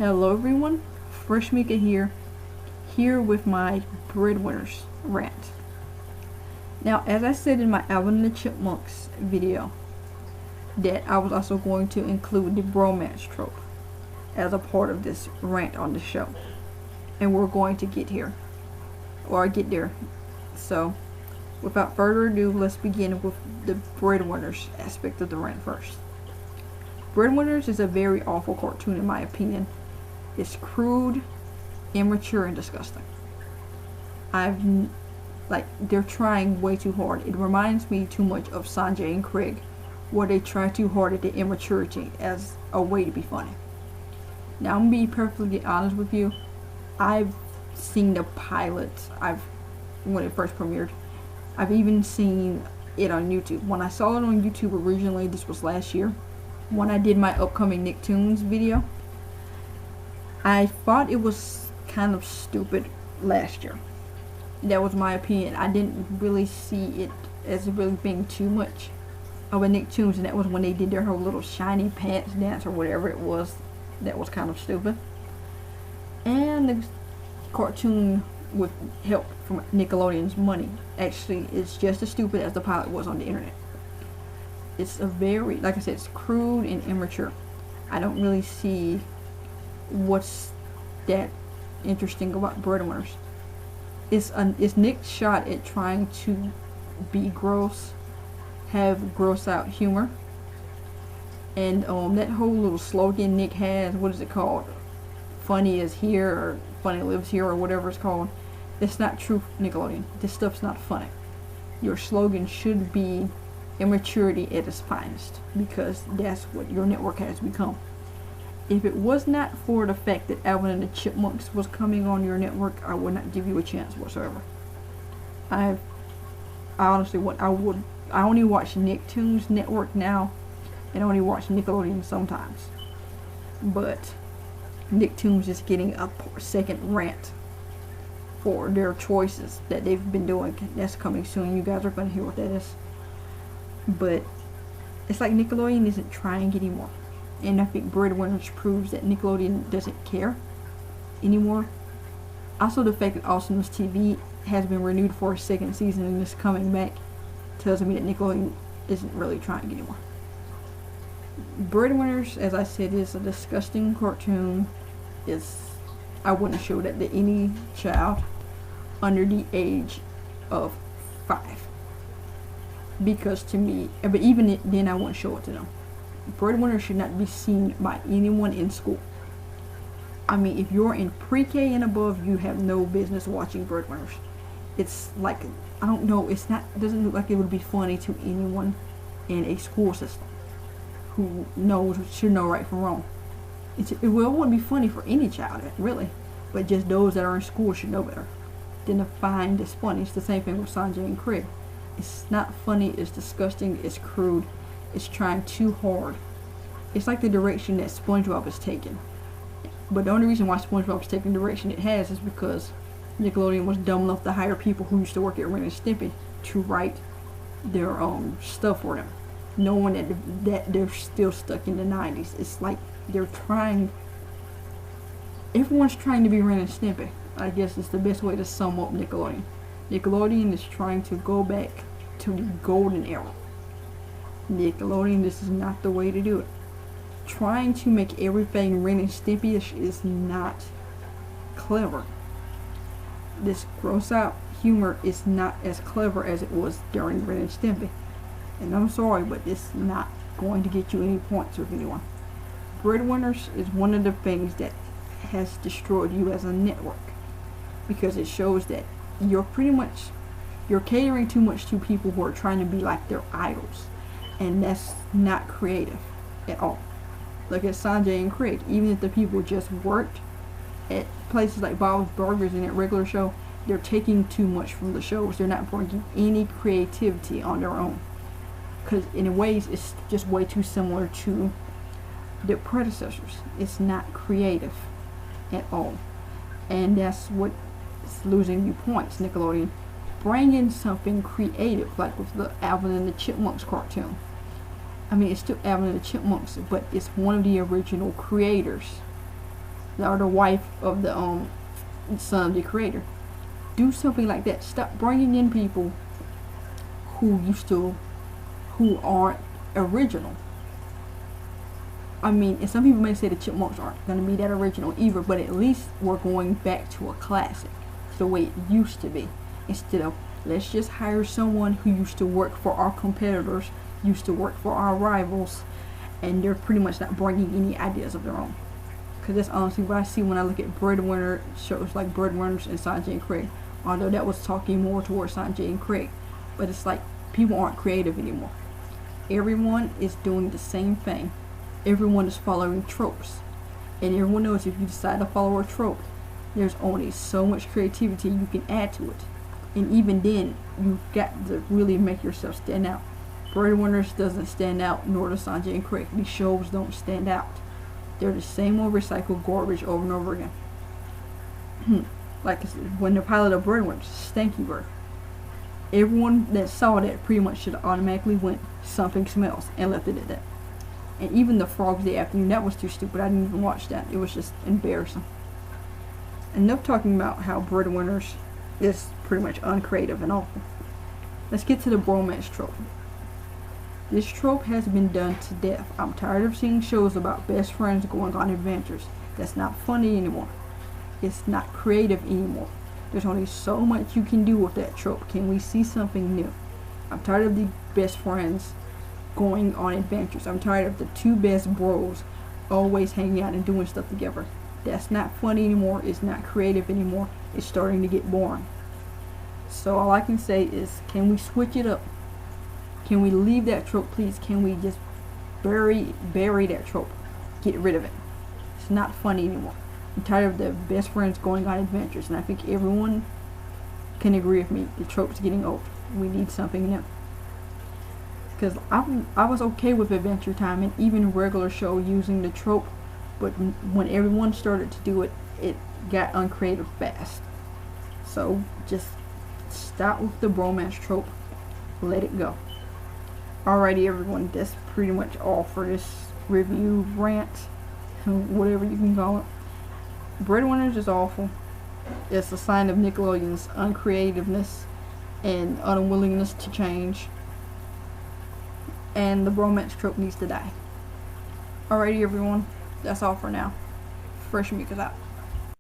Hello everyone, Fresh Mika here with my Breadwinners rant. Now, as I said in my Alvin and the Chipmunks video, that I was also going to include the Bromance trope as a part of this rant on the show. And we're going to get there. So, without further ado, let's begin with the Breadwinners aspect of the rant first. Breadwinners is a very awful cartoon in my opinion. It's crude, immature, and disgusting. They're trying way too hard. It reminds me too much of Sanjay and Craig, where they try too hard at the immaturity as a way to be funny. Now, I'm gonna be perfectly honest with you. I've seen the pilot when it first premiered. I've even seen it on YouTube. When I saw it on YouTube originally, this was last year, when I did my upcoming Nicktoons video, I thought it was kind of stupid last year. That was my opinion. I didn't really see it as really being too much of a Nicktoons, and that was when they did their whole little shiny pants dance or whatever it was. That was kind of stupid. And the cartoon with help from Nickelodeon's money actually is just as stupid as the pilot was on the internet. It's a very, like I said, it's crude and immature. I don't really see what's that interesting about Breadwinners. It's Nick's shot at trying to be gross, have gross out humor, and that whole little slogan Nick has, what is it called? Funny is here, or funny lives here, or whatever it's called. It's not true, Nickelodeon. This stuff's not funny. Your slogan should be immaturity at its finest, because that's what your network has become. If it was not for the fact that Alvin and the Chipmunks was coming on your network, I would not give you a chance whatsoever. I honestly I only watch Nicktoons Network now, and I only watch Nickelodeon sometimes. But Nicktoons is getting a second rant for their choices that they've been doing. That's coming soon. You guys are going to hear what that is. But it's like Nickelodeon isn't trying anymore. And I think Breadwinners proves that Nickelodeon doesn't care anymore. Also, the fact that Awesomeness TV has been renewed for a second season and is coming back tells me that Nickelodeon isn't really trying anymore. Breadwinners, as I said, is a disgusting cartoon. I wouldn't show that to any child under the age of 5. Because to me, but even then I wouldn't show it to them. Breadwinners should not be seen by anyone in school. I mean, if you're in pre-K and above, you have no business watching Breadwinners. It's like, I don't know, it doesn't look like it would be funny to anyone in a school system who should know right from wrong. It wouldn't be funny for any child, really, but just those that are in school should know better than to find this funny. It's the same thing with Sanjay and Craig. It's not funny, it's disgusting, it's crude, it's trying too hard. It's like the direction that SpongeBob is taking. But the only reason why SpongeBob is taking the direction it has is because Nickelodeon was dumb enough to hire people who used to work at Rant and Stimpy to write their stuff for them, knowing that they're still stuck in the 90s. It's like everyone's trying to be Rant and Stimpy. I guess it's the best way to sum up Nickelodeon. Nickelodeon is trying to go back to the golden era. Nickelodeon, this is not the way to do it. Trying to make everything Ren and Stimpy-ish is not clever. This gross out humor is not as clever as it was during Ren and Stimpy. And I'm sorry, but it's not going to get you any points with anyone. Breadwinners is one of the things that has destroyed you as a network, because it shows that you're catering too much to people who are trying to be like their idols, and that's not creative at all. Look at Sanjay and Craig. Even if the people just worked at places like Bob's Burgers and at regular show, they're taking too much from the shows. They're not bringing any creativity on their own, because in ways it's just way too similar to their predecessors. It's not creative at all, and that's what is losing you points. Nickelodeon, bring in something creative, like with the Alvin and the Chipmunks cartoon. I mean, it's still Alvin and the Chipmunks, but it's one of the original creators or the wife of the son of the creator. Do something like that. Stop bringing in people who aren't original. I mean, and some people may say the Chipmunks aren't going to be that original either, but at least we're going back to a classic, to the way it used to be, instead of let's just hire someone who used to work for our competitors, used to work for our rivals, and they're pretty much not bringing any ideas of their own. Because that's honestly what I see when I look at Breadwinner shows like Breadwinners and Sanjay and Craig, although that was talking more towards Sanjay and Craig. But it's like people aren't creative anymore. Everyone is doing the same thing. Everyone is following tropes. And everyone knows if you decide to follow a trope, there's only so much creativity you can add to it. And even then, you've got to really make yourself stand out. Breadwinners doesn't stand out, nor does Sanjay and Craig. These shows don't stand out. They're the same old recycled garbage over and over again. Like when the pilot of Breadwinners, Stanky Bird. Everyone that saw that pretty much should automatically went, something smells, and left it at that. And even the Frogs Day Afternoon, that was too stupid. I didn't even watch that. It was just embarrassing. Enough talking about how Breadwinners is pretty much uncreative and awful. Let's get to the bromance trope. This trope has been done to death. I'm tired of seeing shows about best friends going on adventures. That's not funny anymore. It's not creative anymore. There's only so much you can do with that trope. Can we see something new? I'm tired of the best friends going on adventures. I'm tired of the two best bros always hanging out and doing stuff together. That's not funny anymore. It's not creative anymore. It's starting to get boring. So all I can say is, can we switch it up? Can we leave that trope, please? Can we just bury that trope? Get rid of it. It's not funny anymore. I'm tired of the best friends going on adventures, and I think everyone can agree with me. The trope's getting old. We need something new. Because I was okay with Adventure Time and even regular show using the trope, but when everyone started to do it, it got uncreative fast. So just stop with the bromance trope. Let it go. Alrighty everyone, that's pretty much all for this review, rant, whatever you can call it. Breadwinners is awful. It's a sign of Nickelodeon's uncreativeness and unwillingness to change. And the bromance trope needs to die. Alrighty everyone, that's all for now. Fresh Meek is out.